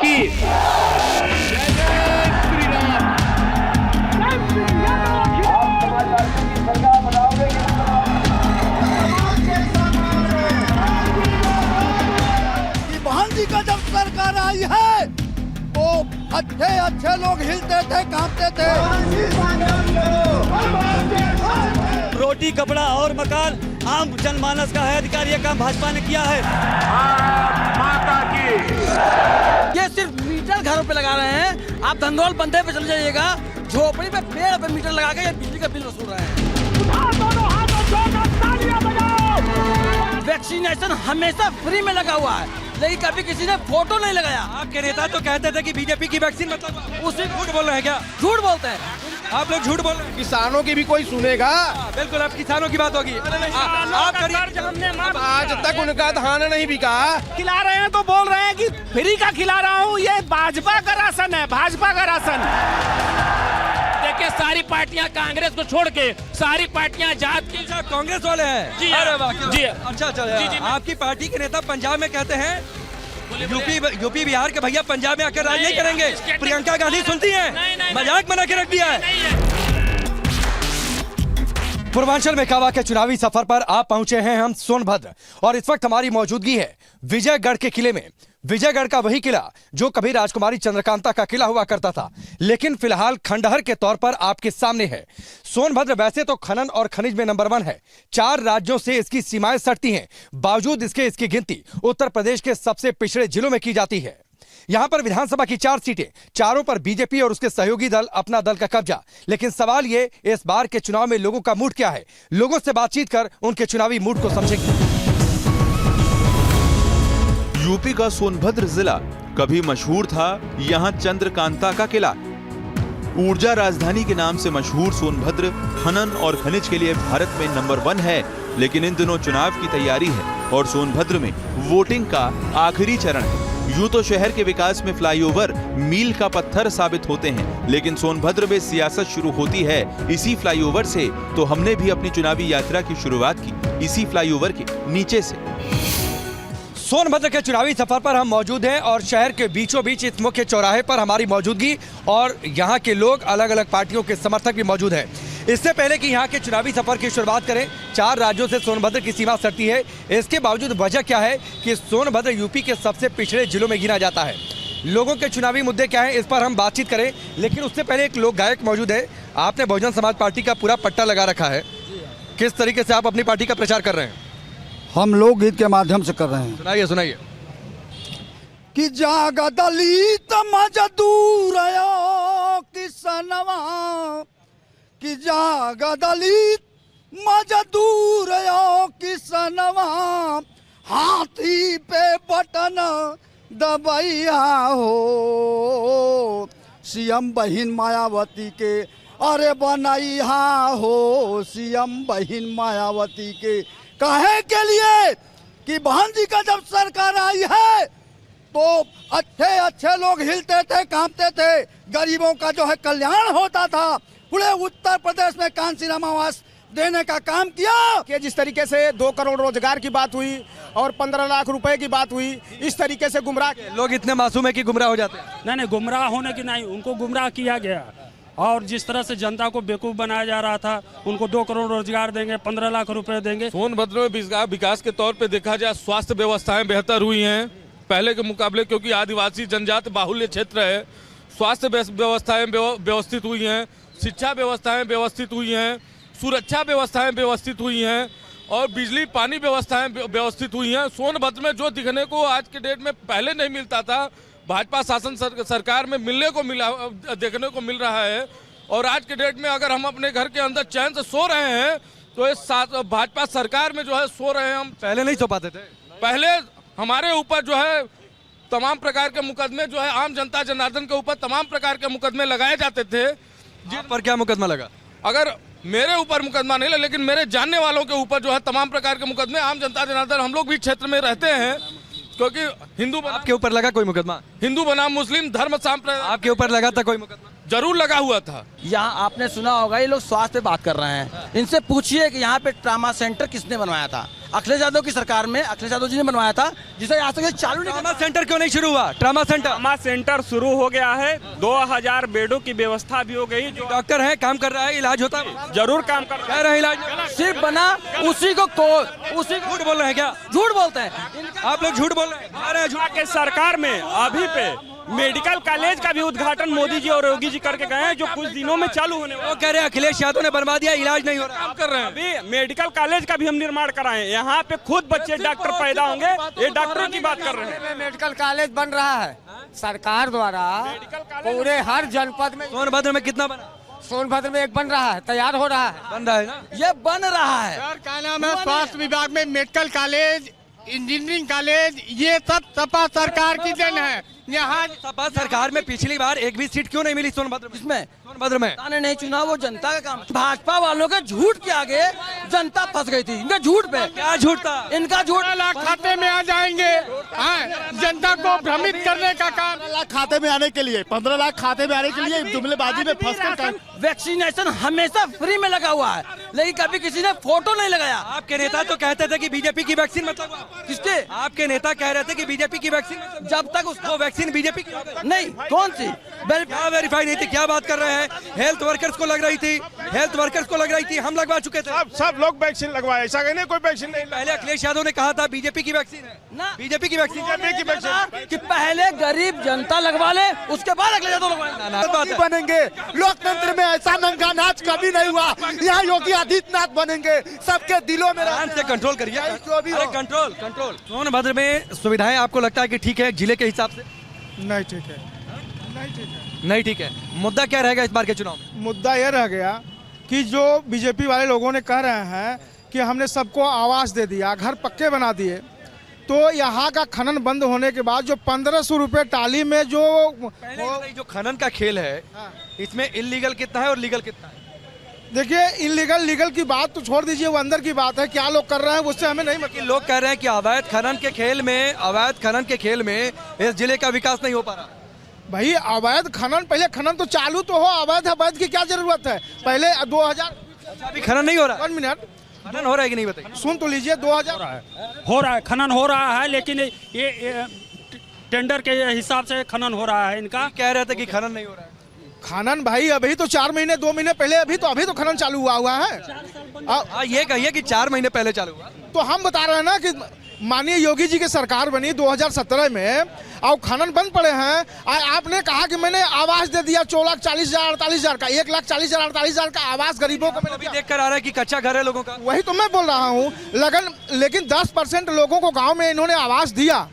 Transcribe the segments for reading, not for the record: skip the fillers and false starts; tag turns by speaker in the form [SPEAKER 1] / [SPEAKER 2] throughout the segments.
[SPEAKER 1] की। जय जय श्री राम।
[SPEAKER 2] आप समाजवादियों की सरकार बनाओगे
[SPEAKER 3] कि बहन जी का जब सरकार आई है तो अच्छे अच्छे लोग हिलते थे, कांपते थे।
[SPEAKER 4] रोटी, कपड़ा और मकान आम जनमानस का है अधिकार, ये काम भाजपा ने किया है।
[SPEAKER 1] माता की।
[SPEAKER 5] ये सिर्फ मीटर घरों पे लगा रहे हैं। आप धंधौल बंदे पे चले जाइएगा, झोपड़ी पे पेड़ पे मीटर लगा के ये बिजली का बिल वसूल रहे हैं। वैक्सीनेशन हमेशा फ्री में लगा हुआ है, लेकिन कभी किसी ने फोटो नहीं लगाया।
[SPEAKER 4] आपके नेता तो कहते थे कि बीजेपी की वैक्सीन मतलब
[SPEAKER 5] उसी
[SPEAKER 4] झूठ बोल रहे हैं क्या?
[SPEAKER 5] झूठ बोलते हैं
[SPEAKER 4] आप लोग, झूठ बोल रहे हैं।
[SPEAKER 6] किसानों की भी कोई सुनेगा?
[SPEAKER 4] बिल्कुल, अब किसानों की बात होगी। आप करिए।
[SPEAKER 6] आज तक उनका धान नहीं बिका।
[SPEAKER 7] खिला रहे हैं तो बोल रहे हैं कि फ्री का खिला रहा हूँ, ये भाजपा का राशन है, भाजपा का राशन।
[SPEAKER 8] देखिए सारी पार्टियां कांग्रेस को छोड़ के सारी पार्टियां जात की।
[SPEAKER 4] कांग्रेस वाले हैं
[SPEAKER 8] जी,
[SPEAKER 4] अरे वाह,
[SPEAKER 8] जी।
[SPEAKER 4] अच्छा
[SPEAKER 8] जी, जी,
[SPEAKER 4] आपकी पार्टी के नेता पंजाब में कहते हैं यूपी बिहार के भैया पंजाब में आकर राज नहीं करेंगे। प्रियंका गांधी सुनती हैं, मजाक बना के रख दिया है। पूर्वांचल में कावा के चुनावी सफर पर आप पहुंचे हैं हम सोनभद्र, और इस वक्त हमारी मौजूदगी है विजयगढ़ के किले में। विजयगढ़ का वही किला जो कभी राजकुमारी चंद्रकांता का किला हुआ करता था, लेकिन फिलहाल खंडहर के तौर पर आपके सामने है। सोनभद्र वैसे तो खनन और खनिज में नंबर 1 है, 4 राज्यों से इसकी सीमाएं सटती हैं। बावजूद इसकी गिनती उत्तर प्रदेश के सबसे पिछड़े जिलों में की जाती है। यहां पर विधानसभा की 4 सीटें, चारों पर बीजेपी और उसके सहयोगी दल अपना दल का कब्जा। लेकिन सवाल ये, इस बार के चुनाव में लोगों का मूड क्या है? लोगों से बातचीत कर उनके चुनावी मूड को समझेंगे।
[SPEAKER 9] यूपी का सोनभद्र जिला कभी मशहूर था यहाँ चंद्रकांता का किला। ऊर्जा राजधानी के नाम से मशहूर सोनभद्र खनन और खनिज के लिए भारत में नंबर 1 है। लेकिन इन दिनों चुनाव की तैयारी है और सोनभद्र में वोटिंग का आखिरी चरण है। यूं तो शहर के विकास में फ्लाईओवर मील का पत्थर साबित होते हैं, लेकिन सोनभद्र में सियासत शुरू होती है इसी फ्लाईओवर से। तो हमने भी अपनी चुनावी यात्रा की शुरुआत की इसी फ्लाईओवर के नीचे से।
[SPEAKER 4] सोनभद्र के चुनावी सफर पर हम मौजूद हैं और शहर के बीचों बीच इस मुख्य चौराहे पर हमारी मौजूदगी, और यहाँ के लोग, अलग अलग पार्टियों के समर्थक भी मौजूद हैं। इससे पहले कि यहाँ के चुनावी सफर की शुरुआत करें, 4 राज्यों से सोनभद्र की सीमा सटती है। इसके बावजूद वजह क्या है कि सोनभद्र यूपी के सबसे पिछड़े जिलों में गिना जाता है? लोगों के चुनावी मुद्दे क्या हैं, इस पर हम बातचीत करें। लेकिन उससे पहले एक लोक गायक मौजूद है। आपने बहुजन समाज पार्टी का पूरा पट्टा लगा रखा है, किस तरीके से आप अपनी पार्टी का प्रचार कर रहे हैं?
[SPEAKER 3] हम लोकगीत के माध्यम से कर रहे हैं।
[SPEAKER 4] सुनाइए सुनाइए।
[SPEAKER 3] कि जाग दलित मजदूर किसनवा, कि जाग दलित मजदूर किसनवा, हाथी पे बटन दबैया हो। सीएम बहिन मायावती के अरे बनैया हो, सीएम बहिन मायावती के काहे के लिए कि बहन जी का जब सरकार आई है तो अच्छे अच्छे लोग हिलते थे, कांपते थे। गरीबों का जो है कल्याण होता था। पूरे उत्तर प्रदेश में कांसीराम आवास देने का काम किया
[SPEAKER 6] कि जिस तरीके से 2 करोड़ रोजगार की बात हुई और 15 लाख रुपए की बात हुई, इस तरीके से गुमराह
[SPEAKER 4] लोग इतने मासूम है कि गुमराह हो जाते हैं।
[SPEAKER 7] नहीं, गुमराह होने की नहीं, उनको गुमराह किया गया। और जिस तरह से जनता को बेवकूफ़ बनाया जा रहा था, उनको 2 करोड़ रोजगार देंगे, 15 लाख रुपए देंगे।
[SPEAKER 10] सोनभद्र में विकास के तौर पे देखा जाए, स्वास्थ्य व्यवस्थाएं बेहतर हुई हैं पहले के मुकाबले, क्योंकि आदिवासी जनजाति बाहुल्य क्षेत्र है। स्वास्थ्य व्यवस्थाएं व्यवस्थित हुई हैं, शिक्षा व्यवस्थाएं व्यवस्थित हुई हैं, सुरक्षा व्यवस्थाएं व्यवस्थित हुई हैं और बिजली पानी व्यवस्थाएं व्यवस्थित हुई हैं। सोनभद्र में जो दिखने को आज के डेट में पहले नहीं मिलता था, भाजपा शासन सरकार में देखने को मिल रहा है। और आज के डेट में अगर हम अपने घर के अंदर चैन से सो रहे हैं तो इस भाजपा सरकार में जो है सो रहे हैं हम।
[SPEAKER 4] पहले नहीं सो पाते थे।
[SPEAKER 10] पहले हमारे ऊपर जो है तमाम प्रकार के मुकदमे, जो है आम जनता जनार्दन के ऊपर तमाम प्रकार के मुकदमे लगाए जाते थे।
[SPEAKER 4] जिन पर क्या मुकदमा लगा?
[SPEAKER 10] अगर मेरे ऊपर मुकदमा नहीं लगा, लेकिन मेरे जानने वालों के ऊपर जो है तमाम प्रकार के मुकदमे। आम जनता जनार्दन, हम लोग भी क्षेत्र में रहते हैं, क्योंकि हिंदू
[SPEAKER 4] आपके ऊपर लगा कोई मुकदमा?
[SPEAKER 10] हिंदू बनाम मुस्लिम धर्म सांप्रदाय
[SPEAKER 4] आपके ऊपर लगा था कोई मुकदमा?
[SPEAKER 10] जरूर लगा हुआ था।
[SPEAKER 5] यहाँ आपने सुना होगा, ये लोग स्वास्थ्य पे बात कर रहे हैं। इनसे पूछिए कि यहाँ पे ट्रामा सेंटर किसने बनवाया था। अखिलेश यादव की सरकार में अखिलेश यादव जी ने बनवाया था, जिसे आज तक चालू नहीं।
[SPEAKER 4] ट्रामा सेंटर क्यों नहीं शुरू हुआ? ट्रामा सेंटर
[SPEAKER 11] शुरू हो गया है, 2000 बेडों की व्यवस्था भी हो गई। जो
[SPEAKER 4] डॉक्टर है, काम कर रहा है, इलाज होता है,
[SPEAKER 11] जरूर काम कर
[SPEAKER 4] कह रहे हैं इलाज
[SPEAKER 5] सिर्फ बना उसी को
[SPEAKER 4] झूठ बोल रहे हैं क्या?
[SPEAKER 5] झूठ बोलते हैं
[SPEAKER 4] आप लोग, झूठ बोल रहे हैं, अरे झूठ।
[SPEAKER 11] के सरकार में अभी पे मेडिकल कॉलेज का भी उद्घाटन मोदी जी और योगी जी करके गए हैं, जो कुछ दिनों में चालू होने वाला है।
[SPEAKER 4] वो कह रहे हैं अखिलेश यादव ने बनवा दिया, इलाज नहीं हो रहा,
[SPEAKER 11] काम कर रहे हैं। अभी मेडिकल कॉलेज का भी हम निर्माण कराएं, यहाँ पे खुद बच्चे डॉक्टर पैदा होंगे। ये डॉक्टरों की बात कर रहे हैं।
[SPEAKER 6] मेडिकल कॉलेज बन रहा है सरकार द्वारा, पूरे हर जनपद में।
[SPEAKER 4] सोनभद्र में कितना बना?
[SPEAKER 6] सोनभद्र में एक बन रहा है, तैयार हो रहा है,
[SPEAKER 4] बन रहा है ना?
[SPEAKER 5] ये बन रहा है।
[SPEAKER 6] सर क्या नाम है, स्वास्थ्य विभाग में मेडिकल कॉलेज, इंजीनियरिंग कॉलेज, ये सब सपा सरकार की देन है। यहाँ
[SPEAKER 4] सपा सरकार में पिछली बार एक भी सीट क्यों नहीं मिली सोनभद्र में?
[SPEAKER 5] इसमें
[SPEAKER 4] सोनभद्र में
[SPEAKER 5] जनता ने नहीं चुना, वो जनता का काम। भाजपा वालों के झूठ के आगे जनता फंस गई थी, इनका झूठ पे।
[SPEAKER 4] क्या झूठ था?
[SPEAKER 5] इनका झूठ।
[SPEAKER 6] 15 लाख खाते में आ जाएंगे, जनता को भ्रमित करने का काम।
[SPEAKER 3] 15 लाख खाते में आने के लिए, 15 लाख खाते में आने के लिए जुमलेबाजी में फंस कर।
[SPEAKER 5] वैक्सीनेशन हमेशा फ्री में लगा हुआ है, लेकिन कभी किसी ने फोटो नहीं लगाया।
[SPEAKER 4] आपके नेता तो कहते थे कि बीजेपी की वैक्सीन मत लगवाओ।
[SPEAKER 5] किसके?
[SPEAKER 4] आपके नेता कह रहे थे कि बीजेपी की वैक्सीन मत लगवाओ।
[SPEAKER 5] जब तक उसको
[SPEAKER 4] वैक्सीन बीजेपी की
[SPEAKER 5] नहीं, कौन सी
[SPEAKER 4] क्या वेरीफाई नहीं थी? क्या बात कर रहे हैं? हेल्थ वर्कर्स को लग रही थी, हेल्थ वर्कर्स को लग रही थी, हम लगवा चुके थे।
[SPEAKER 6] सब लोग वैक्सीन लगवाए, ऐसा कहने कोई वैक्सीन नहीं।
[SPEAKER 4] पहले अखिलेश यादव ने कहा था बीजेपी की वैक्सीन है
[SPEAKER 5] ना,
[SPEAKER 4] बीजेपी की वैक्सीन
[SPEAKER 5] कि पहले गरीब जनता लगवा ले, उसके बाद अखिलेश यादव लगवाएंगे।
[SPEAKER 3] बनेंगे लोकतंत्र में, ऐसा नंगा नाच कभी नहीं हुआ। यहाँ योगी आदित्यनाथ बनेंगे, सबके दिलों में।
[SPEAKER 4] से कंट्रोल करिए, अरे कंट्रोल कंट्रोल। सोनभद्र में सुविधाएं आपको लगता है कि ठीक है जिले के हिसाब से?
[SPEAKER 6] नहीं ठीक है,
[SPEAKER 4] नहीं ठीक है। मुद्दा क्या रहेगा इस बार के चुनाव में?
[SPEAKER 6] मुद्दा यह रह गया कि जो बीजेपी वाले लोगों ने कह रहे हैं कि हमने सबको आवास दे दिया, घर पक्के बना दिए, तो यहाँ का खनन बंद होने के बाद जो 1500 रुपए टाली में जो
[SPEAKER 4] खनन का खेल है, इसमें इलीगल कितना है और लीगल कितना है?
[SPEAKER 6] देखिए, इलीगल लीगल की बात तो छोड़ दीजिए, वो अंदर की बात है, क्या लोग कर रहे हैं उससे हमें नहीं मतलब।
[SPEAKER 4] लोग कह रहे हैं कि अवैध खनन के खेल में इस जिले का विकास नहीं हो पा रहा।
[SPEAKER 6] भाई अवैध खनन, पहले खनन तो चालू तो हो, अवैध की क्या जरूरत है? पहले 2000
[SPEAKER 4] अभी खनन नहीं हो रहा।
[SPEAKER 6] 1 मिनट,
[SPEAKER 4] खनन हो रहा है कि नहीं बताइए?
[SPEAKER 6] सुन तो लीजिए, 2000
[SPEAKER 7] हो रहा है, खनन हो रहा है, लेकिन ये टेंडर के हिसाब से खनन हो रहा है। इनका
[SPEAKER 4] कह रहे थे कि खनन नहीं हो रहा है।
[SPEAKER 6] खनन भाई अभी तो 4 महीने 2 महीने पहले अभी तो खनन चालू हुआ है।
[SPEAKER 4] ये कहिए कि 4 महीने पहले चालू हुआ।
[SPEAKER 6] तो हम बता रहे हैं ना कि माननीय योगी जी की सरकार बनी 2017 में, और खनन बंद पड़े हैं। आपने कहा कि मैंने आवास दे दिया 4,40,000 48,000 का, 1,40,000 48,000 का आवास गरीबों को मैंने
[SPEAKER 4] देख कर आ रहा है कि कच्चा घर है लोगों का।
[SPEAKER 6] वही तो मैं बोल रहा हूँ, लेकिन 10% लोगों को गाँव में इन्होंने आवास दिया,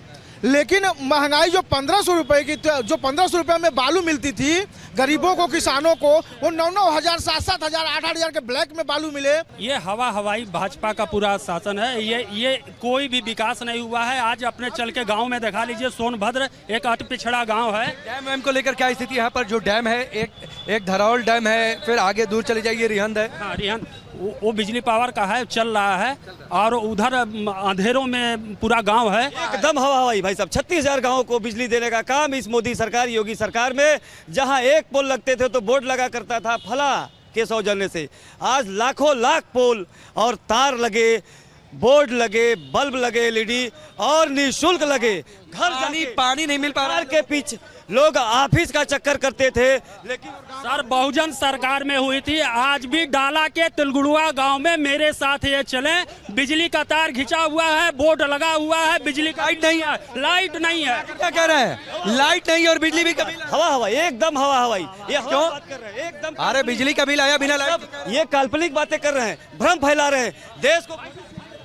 [SPEAKER 6] लेकिन महंगाई जो 1500 रुपए की, जो 1500 रुपए में बालू मिलती थी गरीबों को, किसानों को, वो 9,000 7,000 8,000 के ब्लैक में बालू मिले।
[SPEAKER 7] ये हवाई भाजपा का पूरा शासन है। ये कोई भी विकास नहीं हुआ है। आज अपने चल के गांव में दिखा लीजिए, सोनभद्र एक अति पिछड़ा गांव है।
[SPEAKER 4] डैम को लेकर क्या स्थिति है यहाँ पर? जो डैम है, एक धरौल डैम है, फिर आगे दूर चले जाइए रिहंद है।
[SPEAKER 7] हाँ, रिहंद वो बिजली पावर का है, चल रहा है, और उधर अंधेरों में पूरा गांव है।
[SPEAKER 12] एकदम हवाई भाई साहब, 36,000 गाँव को बिजली देने का काम इस मोदी सरकार, योगी सरकार में। जहां एक पोल लगते थे तो बोर्ड लगा करता था फला के सौजन्य से, आज लाखों लाख पोल और तार लगे, बोर्ड लगे, बल्ब लगे एलईडी, और निःशुल्क लगे। घर
[SPEAKER 4] पानी नहीं मिल पा रहा
[SPEAKER 12] के पीछे लोग ऑफिस का चक्कर करते थे, लेकिन
[SPEAKER 7] सर बहुजन सरकार में हुई थी। आज भी डाला के तिलगुड़ुआ गांव में मेरे साथ ये चले, बिजली का तार खिंचा हुआ है, बोर्ड लगा हुआ है, बिजली का लाइट नहीं है।
[SPEAKER 4] क्या कह रहे हैं? लाइट नहीं और बिजली भी कभी
[SPEAKER 12] हवाई, एकदम हवाई। ये
[SPEAKER 4] क्यों
[SPEAKER 12] बात कर रहे हैं? एकदम।
[SPEAKER 4] अरे बिजली का बिल आया बिना लाइट?
[SPEAKER 12] ये काल्पनिक बातें कर रहे हैं, भ्रम फैला रहे हैं देश को।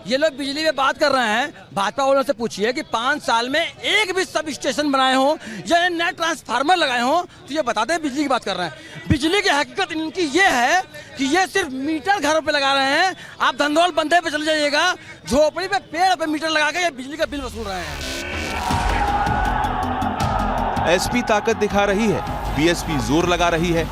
[SPEAKER 5] ये लोग बिजली में बात कर रहे हैं। भाजपा वालों से पूछिए कि 5 साल में एक भी सब स्टेशन बनाए हों या नए ट्रांसफार्मर लगाए हों, तो ये बताते हैं बिजली की बात कर रहे हैं। बिजली की हकीकत इनकी ये है कि ये सिर्फ मीटर घरों पे लगा रहे हैं। आप धंधोल बंदे पे चले जाइएगा, झोपड़ी पे पेड़ पे मीटर लगा के ये बिजली का बिल वसूल रहे हैं।
[SPEAKER 9] एसपी ताकत दिखा रही है, बीएसपी जोर लगा रही है,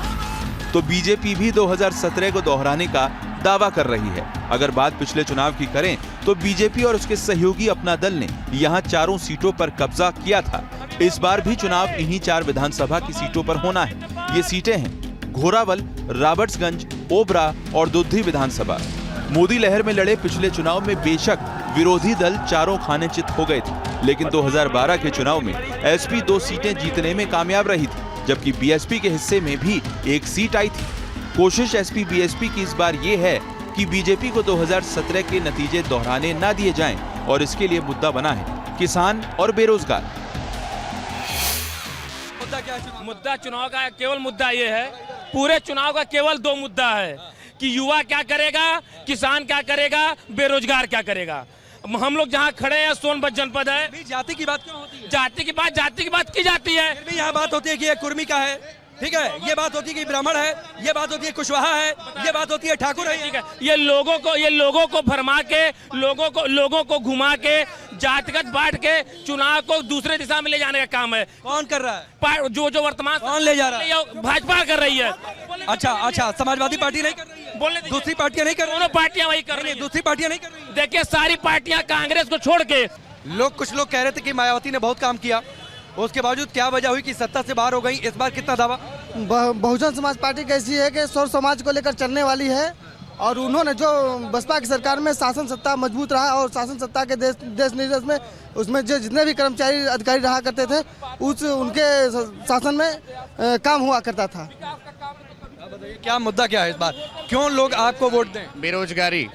[SPEAKER 9] तो बीजेपी भी 2017 को दोहराने का दावा कर रही है। अगर बात पिछले चुनाव की करें तो बीजेपी और उसके सहयोगी अपना दल ने यहां 4 सीटों पर कब्जा किया था। इस बार भी चुनाव इन्हीं 4 विधानसभा की सीटों पर होना है। ये सीटें हैं घोरावल, रॉबर्ट्सगंज, ओबरा और दुद्धी विधानसभा। मोदी लहर में लड़े पिछले चुनाव में बेशक विरोधी दल चारों खाने चित हो गए थे। लेकिन 2012 के चुनाव में एसपी 2 सीटें जीतने में कामयाब रही थी, जबकि बीएसपी के हिस्से में भी 1 सीट आई थी। कोशिश एसपी बीएसपी की इस बार ये है कि बीजेपी को 2017 के नतीजे दोहराने ना दिए जाएं, और इसके लिए मुद्दा बना है किसान और बेरोजगार।
[SPEAKER 8] मुद्दा चुनाव का केवल मुद्दा ये है, पूरे चुनाव का केवल 2 मुद्दा है कि युवा क्या करेगा, किसान क्या करेगा, बेरोजगार क्या करेगा। हम लोग जहाँ खड़े हैं सोनभद्र जनपद है।
[SPEAKER 4] जाति की बात क्यों होती है?
[SPEAKER 8] जाति की बात की जाती है।
[SPEAKER 4] फिर भी यहाँ बात होती है कि ये कुर्मी का है, ठीक है, ये बात होती है कि ब्राह्मण है, ये बात होती है कुशवाहा है, ये बात होती है ठाकुर है।
[SPEAKER 8] ठीक है, ये लोगों को भरमा के, लोगों को घुमा के, जातिगत बांट के चुनाव को दूसरे दिशा में ले जाने का काम है।
[SPEAKER 4] कौन कर रहा है?
[SPEAKER 8] जो वर्तमान
[SPEAKER 4] कौन ले जा रहा है?
[SPEAKER 8] भाजपा कर रही है।
[SPEAKER 4] अच्छा, समाजवादी पार्टी नहीं कर रही है?
[SPEAKER 8] बोलने
[SPEAKER 4] दूसरी पार्टियां नहीं कर रही?
[SPEAKER 8] दोनों पार्टियां वही कर रही हैं।
[SPEAKER 4] दूसरी पार्टियां नहीं कर रही?
[SPEAKER 8] देखिए, सारी पार्टियां कांग्रेस को छोड़ के,
[SPEAKER 4] कुछ लोग कह रहे थे कि मायावती ने बहुत काम किया, उसके बावजूद क्या वजह हुई कि सत्ता से बाहर हो गई? इस बार कितना दावा?
[SPEAKER 13] बहुजन समाज पार्टी कैसी है कि सौर समाज को लेकर चलने वाली है, और उन्होंने जो बसपा की सरकार में शासन सत्ता मजबूत रहा, और शासन सत्ता के देश निर्देश में उसमें जो जितने भी कर्मचारी अधिकारी रहा करते थे उनके शासन में काम हुआ करता था।
[SPEAKER 4] क्या मुद्दा क्या है इस बार? क्यों लोग आपको वोट दें?
[SPEAKER 14] बेरोजगारी।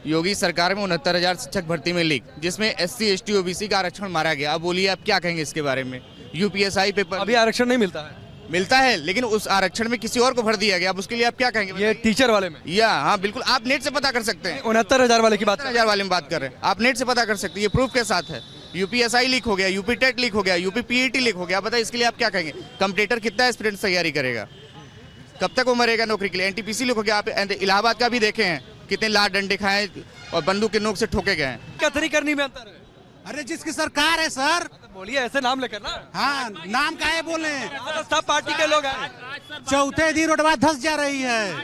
[SPEAKER 14] योगी सरकार में 69,000 शिक्षक भर्ती में लीक, जिसमें SC ST OBC का आरक्षण मारा गया। अब बोलिए, आप क्या कहेंगे इसके बारे में? UPSI पेपर
[SPEAKER 4] अभी आरक्षण नहीं मिलता है?
[SPEAKER 14] मिलता है, लेकिन उस आरक्षण में किसी और को भर दिया गया। अब उसके लिए आप क्या कहेंगे?
[SPEAKER 4] ये टीचर वाले में?
[SPEAKER 14] हाँ, बिल्कुल, आप नेट से पता कर सकते हैं।
[SPEAKER 4] 69,000 वाले की बात?
[SPEAKER 14] 69,000 वाले में बात कर रहे हैं, आप नेट से पता कर सकते हैं। ये प्रूफ के साथ है। UPSI लीक हो गया, UP टेट लीक हो गया, UP PET लीक हो गया। बताइए, इसके लिए आप क्या कहेंगे? कंपटीटर कितना एस्पिरेंट तैयारी करेगा? कब तक वो मरेगा नौकरी के लिए? NTPC लीक हो गया। आप इलाहाबाद का भी देखे हैं, कितने लात डंडे खाए और बंदूक के नोक से ठोके गए हैं।
[SPEAKER 4] कतरी करनी में अंतर है?
[SPEAKER 15] अरे जिसकी सरकार है सर।
[SPEAKER 4] बोलिए, ऐसे नाम लेकर ना।
[SPEAKER 15] हाँ, नाम का है बोले,
[SPEAKER 4] सब पार्टी के लोग हैं।
[SPEAKER 15] चौथे दिन रोडवा धस जा रही है,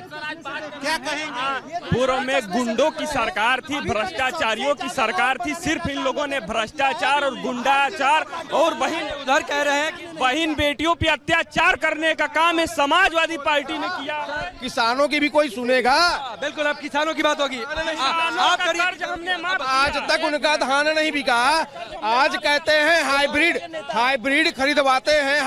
[SPEAKER 15] क्या कहेंगे?
[SPEAKER 11] पूर्व में गुंडों की सरकार थी, भ्रष्टाचारियों की सरकार थी। सिर्फ इन लोगों ने भ्रष्टाचार और गुंडाचार और
[SPEAKER 4] उधर कह रहे हैं कि
[SPEAKER 11] बहन बेटियों पे अत्याचार करने का काम है समाजवादी पार्टी ने किया।
[SPEAKER 6] किसानों की भी कोई सुनेगा?
[SPEAKER 4] बिल्कुल, अब किसानों की बात होगी।
[SPEAKER 6] आज तक उनका धान नहीं बिका, आज कहते हैं हाइब्रिड खरीदवाते हैं,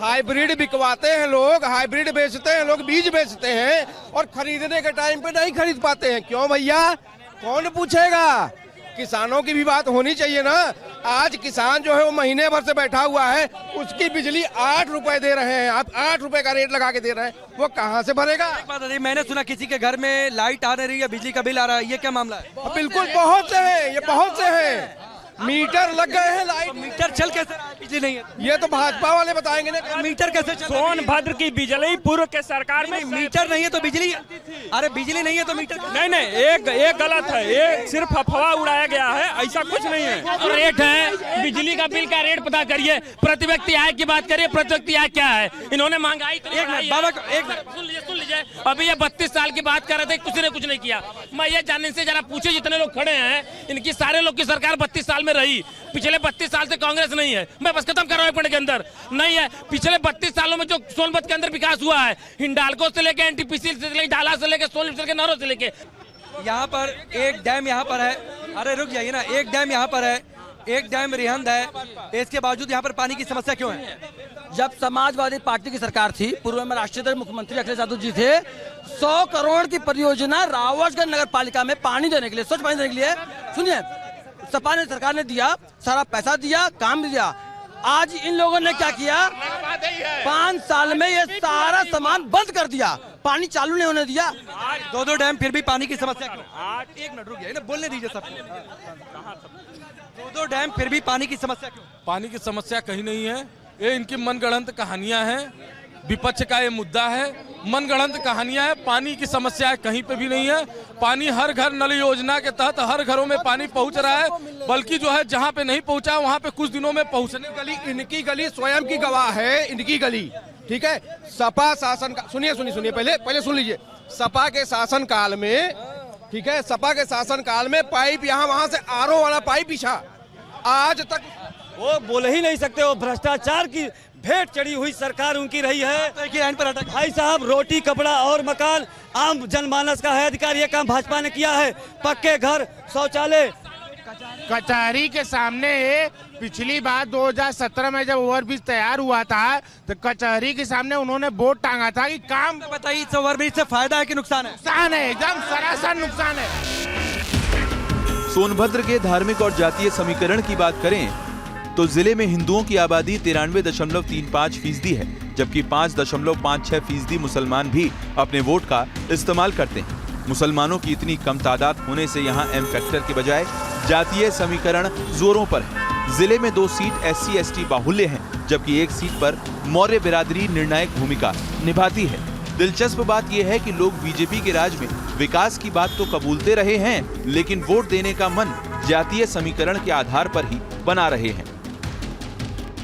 [SPEAKER 6] हाइब्रिड बिकवाते हैं लोग, हाइब्रिड बेचते हैं लोग, बीज बेचते हैं, और खरीदने के टाइम पे नहीं खरीद पाते हैं। क्यों भैया? कौन पूछेगा? किसानों की भी बात होनी चाहिए ना। आज किसान जो है वो महीने भर से बैठा हुआ है, उसकी बिजली 8 रुपए दे रहे हैं, आप 8 रुपए का रेट लगा के दे रहे हैं, वो कहाँ से भरेगा?
[SPEAKER 4] एक बात बताइए, मैंने सुना किसी के घर में लाइट आ रही है, बिजली का बिल आ रहा है, ये क्या मामला है?
[SPEAKER 6] बिल्कुल, बहुत से हैं, ये बहुत से हैं। मीटर लग गए हैं, लाइट
[SPEAKER 4] मीटर चल कैसे रहा है? बिजली नहीं है?
[SPEAKER 6] ये तो भाजपा वाले बताएंगे ना।
[SPEAKER 4] मीटर कैसे चल?
[SPEAKER 11] सोनभद्र की बिजली पूर्व के सरकार में
[SPEAKER 4] मीटर नहीं है तो बिजली? अरे बिजली नहीं है तो मीटर?
[SPEAKER 11] नहीं, एक गलत है, ये सिर्फ अफवाह उड़ाया गया है, ऐसा कुछ नहीं है।
[SPEAKER 8] रेट है, बिजली का बिल का रेट पता करिए, प्रति व्यक्ति आय की बात करिए, प्रति व्यक्ति आय क्या है? इन्होंने महंगाई सुन लीजिए, अभी ये 32 साल की बात कर रहे थे, किसी ने कुछ नहीं किया। मैं ये जानने से जरा पूछे, जितने लोग खड़े हैं, इनकी सारे लोग की सरकार 32 साल में रही, पिछले 32 साल से कांग्रेस नहीं है। मैं बस खत्म कर रहा हूं पॉइंट के अंदर, नहीं है। पिछले 32 सालों में जो सोनभद्र के अंदर विकास हुआ है, हिंडाल्को से लेके NTPC से लेके डाला से लेके सोनभद्र से लेके नहरों से लेके,
[SPEAKER 4] यहाँ पर एक डैम यहाँ पर है, अरे रुक जाइए ना, एक डैम यहाँ पर है, एक डैम रिहंद है, इसके बावजूद यहाँ पर पानी की समस्या क्यों है?
[SPEAKER 5] जब समाजवादी पार्टी की सरकार थी, पूर्व में राष्ट्रीय मुख्यमंत्री अखिलेश यादव जी थे, 100 करोड़ की परियोजना रावतगंज नगर पालिका में पानी देने के लिए, स्वच्छ पानी देने के लिए, सुनिए, सपा ने सरकार ने दिया, सारा पैसा दिया, काम दिया। आज इन लोगों ने क्या किया? 5 साल में ये सारा सामान बंद कर दिया, पानी चालू नहीं होने दिया।
[SPEAKER 4] 2 डैम, फिर भी पानी की समस्या क्यों? एक मिनट रुक जाइए ना, बोलने दीजिए सबको। 2 डैम, फिर भी पानी की समस्या क्यों?
[SPEAKER 10] पानी की समस्या कहीं नहीं है, ये इनकी मनगढ़ंत कहानियां हैं। विपक्ष का ये मुद्दा है, मनगढ़ंत कहानियां हैं। पानी की समस्या कहीं पे भी नहीं है। पानी हर घर नल योजना के तहत हर घरों में पानी पहुंच रहा है, बल्कि जो है जहां पे नहीं पहुंचा वहां पे कुछ दिनों में पहुंचने।
[SPEAKER 6] गली, इनकी गली स्वयं की गवाह है, इनकी गली, ठीक है। सपा शासन का, सुनिए पहले सुन लीजिए। सपा के शासन काल में, ठीक है, सपा के शासन काल में पाइप यहाँ वहां से RO वाला पाइप बिछा, आज तक
[SPEAKER 12] वो बोल ही नहीं सकते। वो भ्रष्टाचार की भेंट चढ़ी हुई सरकार उनकी रही है। भाई साहब, रोटी कपड़ा और मकान आम जनमानस का है अधिकार, ये काम भाजपा ने किया है। पक्के घर, शौचालय,
[SPEAKER 15] कचहरी के सामने पिछली बार 2017 में जब ओवरब्रिज तैयार हुआ था तो कचहरी के सामने उन्होंने बोर्ड टांगा था कि काम
[SPEAKER 4] बताइए, इस ओवरब्रिज से फायदा है कि नुकसान है?
[SPEAKER 15] नुकसान है, एकदम सरासर नुकसान है।
[SPEAKER 9] सोनभद्र के धार्मिक और जातीय समीकरण की बात करें तो जिले में हिंदुओं की आबादी 93.35% है, जबकि 5.56% मुसलमान भी अपने वोट का इस्तेमाल करते हैं। मुसलमानों की इतनी कम तादाद होने से यहाँ एम फैक्टर के बजाय जातीय समीकरण जोरों पर है। जिले में 2 सीट SC/ST बाहुल्य हैं, जबकि 1 सीट पर मौर्य बिरादरी निर्णायक भूमिका निभाती है। दिलचस्प बात यह है कि लोग बीजेपी के राज में विकास की बात तो कबूलते रहे हैं, लेकिन वोट देने का मन जातीय समीकरण के आधार पर ही बना रहे हैं।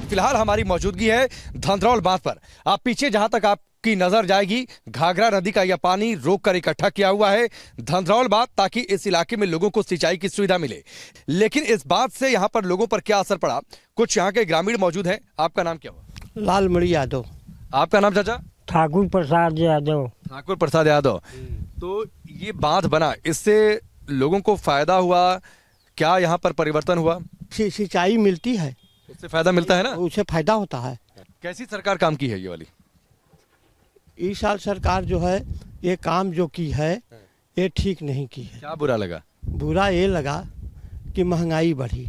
[SPEAKER 4] फिलहाल हमारी मौजूदगी है धंधरौल बांध पर। आप पीछे जहां तक आपकी नजर जाएगी, घाघरा नदी का यह पानी रोक कर इकट्ठा किया हुआ है धंधरौल बांध, ताकि इस इलाके में लोगों को सिंचाई की सुविधा मिले। लेकिन इस बात से यहां पर लोगों पर क्या असर पड़ा, कुछ यहां के ग्रामीण मौजूद हैं। आपका नाम क्या हुआ?
[SPEAKER 16] लालमणि यादव।
[SPEAKER 4] आपका नाम चाचा?
[SPEAKER 16] ठाकुर प्रसाद यादव।
[SPEAKER 4] ठाकुर प्रसाद यादव। तो ये बांध बना, इससे लोगों को फायदा हुआ क्या? यहाँ पर परिवर्तन हुआ?
[SPEAKER 16] सिंचाई मिलती है,
[SPEAKER 4] उससे फायदा मिलता है ना?
[SPEAKER 16] उससे फायदा होता है।
[SPEAKER 4] कैसी सरकार काम की है ये वाली?
[SPEAKER 16] इस साल सरकार जो है ये काम जो की है ये ठीक नहीं की है।
[SPEAKER 4] क्या बुरा लगा?
[SPEAKER 16] बुरा ये लगा कि महंगाई बढ़ी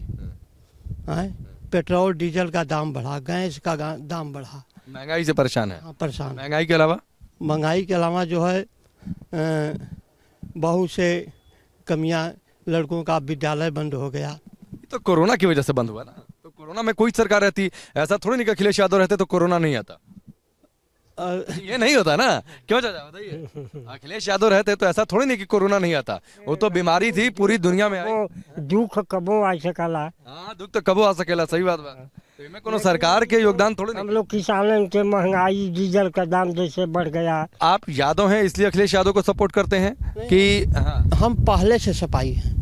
[SPEAKER 16] है, पेट्रोल डीजल का दाम बढ़ा, गैस का दाम बढ़ा।
[SPEAKER 4] महंगाई से परेशान है?
[SPEAKER 16] हाँ, परेशान।
[SPEAKER 4] महंगाई के अलावा?
[SPEAKER 16] महंगाई के अलावा जो है बहुत से कमियां, लड़कों का विद्यालय बंद हो गया।
[SPEAKER 4] तो कोरोना की वजह से बंद हुआ ना। तो कोरोना में कोई सरकार रहती, ऐसा थोड़ी नहीं कि अखिलेश यादव रहते तो कोरोना नहीं आता। ये नहीं होता ना, क्यों चाचा बताइए? अखिलेश यादव रहते तो ऐसा थोड़ी नहीं कि कोरोना नहीं आता। वो तो बीमारी थी, पूरी दुनिया में आई।
[SPEAKER 16] दुख कबो आ सकेला।
[SPEAKER 4] हाँ, दुख तो कबो आ सकेला, सही बात बा। तो इनमें कोनो सरकार के योगदान थोड़ी नहीं।
[SPEAKER 16] हम लोग किसानों के महंगाई, डीजल का दाम जैसे बढ़ गया।
[SPEAKER 4] आप यादव हैं इसलिए अखिलेश यादव को सपोर्ट करते हैं कि? हाँ।
[SPEAKER 16] हम पहले से सपाई हैं।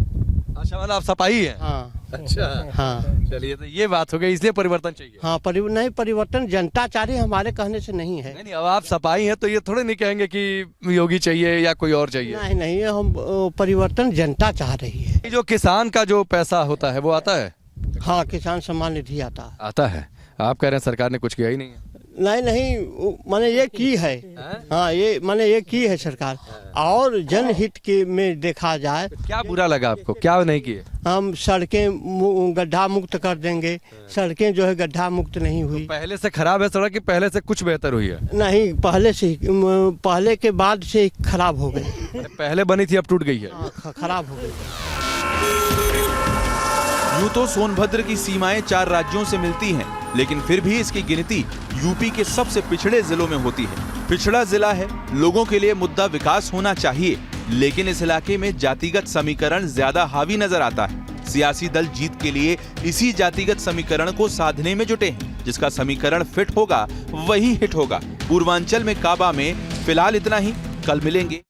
[SPEAKER 4] अच्छा, मतलब आप सपाई हैं?
[SPEAKER 16] हाँ।
[SPEAKER 4] अच्छा,
[SPEAKER 16] हाँ।
[SPEAKER 4] चलिए, तो ये बात हो गई, इसलिए परिवर्तन चाहिए।
[SPEAKER 16] हाँ, नहीं, परिवर्तन जनता चाह रही, हमारे कहने से नहीं है।
[SPEAKER 4] नहीं, अब आप सपाई हैं तो ये थोड़े नहीं कहेंगे कि योगी चाहिए या कोई और चाहिए।
[SPEAKER 16] नहीं नहीं, हम परिवर्तन जनता चाह रही है।
[SPEAKER 4] जो किसान का जो पैसा होता है वो आता है?
[SPEAKER 16] हाँ, किसान सम्मान निधि आता
[SPEAKER 4] है। आप कह रहे हैं सरकार ने कुछ किया ही नहीं है?
[SPEAKER 16] नहीं, मैंने ये की है। हाँ, ये मैंने ये की है सरकार। और जनहित के में देखा जाए,
[SPEAKER 4] क्या बुरा लगा आपको, क्या नहीं किए?
[SPEAKER 16] हम सड़कें गड्ढा मुक्त कर देंगे। सड़कें जो है गड्ढा मुक्त नहीं हुई।
[SPEAKER 4] तो पहले से खराब है सड़क कि पहले से कुछ बेहतर हुई है?
[SPEAKER 16] नहीं, पहले के बाद से खराब हो गई।
[SPEAKER 4] पहले बनी थी, अब टूट गई है।
[SPEAKER 16] खराब हो गई।
[SPEAKER 9] यूं तो सोनभद्र की सीमाएं 4 राज्यों से मिलती हैं, लेकिन फिर भी इसकी गिनती यूपी के सबसे पिछड़े जिलों में होती है। पिछड़ा जिला है, लोगों के लिए मुद्दा विकास होना चाहिए, लेकिन इस इलाके में जातिगत समीकरण ज्यादा हावी नजर आता है। सियासी दल जीत के लिए इसी जातिगत समीकरण को साधने में जुटे हैं। जिसका समीकरण फिट होगा वही हिट होगा। पूर्वांचल में काबा में फिलहाल इतना ही, कल मिलेंगे।